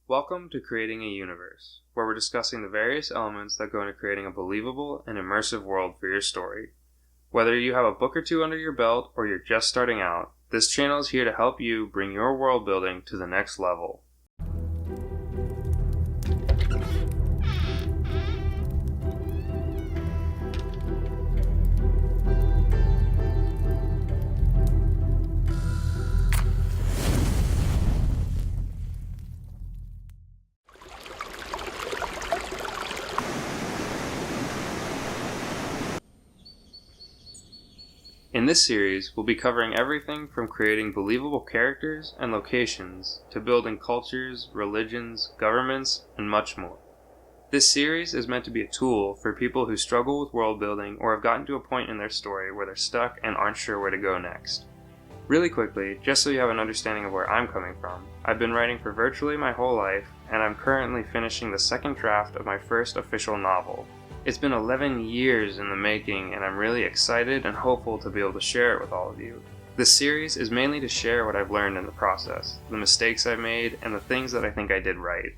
Welcome to Creating a Universe, where we're discussing the various elements that go into creating a believable and immersive world for your story. Whether you have a book or two under your belt or you're just starting out, this channel is here to help you bring your world building to the next level. In this series, we'll be covering everything from creating believable characters and locations to building cultures, religions, governments, and much more. This series is meant to be a tool for people who struggle with world building or have gotten to a point in their story where they're stuck and aren't sure where to go next. Really quickly, just so you have an understanding of where I'm coming from, I've been writing for virtually my whole life, and I'm currently finishing the second draft of my first official novel. It's been 11 years in the making, and I'm really excited and hopeful to be able to share it with all of you. This series is mainly to share what I've learned in the process, the mistakes I've made, and the things that I think I did right.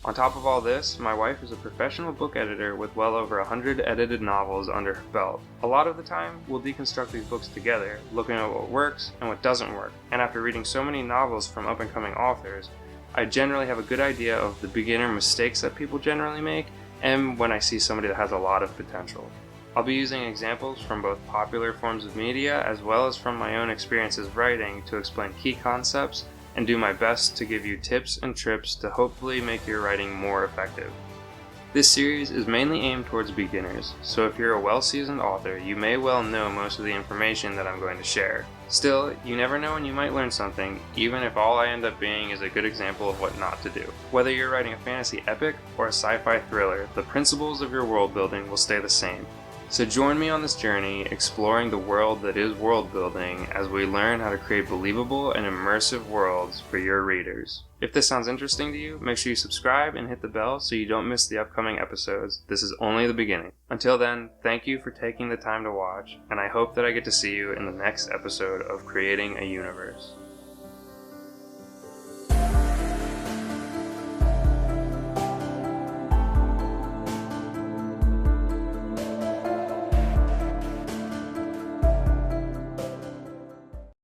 On top of all this, my wife is a professional book editor with well over 100 edited novels under her belt. A lot of the time, we'll deconstruct these books together, looking at what works and what doesn't work, and after reading so many novels from up-and-coming authors, I generally have a good idea of the beginner mistakes that people generally make, and when I see somebody that has a lot of potential. I'll be using examples from both popular forms of media as well as from my own experiences writing to explain key concepts and do my best to give you tips and trips to hopefully make your writing more effective. This series is mainly aimed towards beginners, so if you're a well-seasoned author, you may well know most of the information that I'm going to share. Still, you never know when you might learn something, even if all I end up being is a good example of what not to do. Whether you're writing a fantasy epic or a sci-fi thriller, the principles of your world building will stay the same. So join me on this journey, exploring the world that is world building as we learn how to create believable and immersive worlds for your readers. If this sounds interesting to you, make sure you subscribe and hit the bell so you don't miss the upcoming episodes. This is only the beginning. Until then, thank you for taking the time to watch, and I hope that I get to see you in the next episode of Creating a Universe.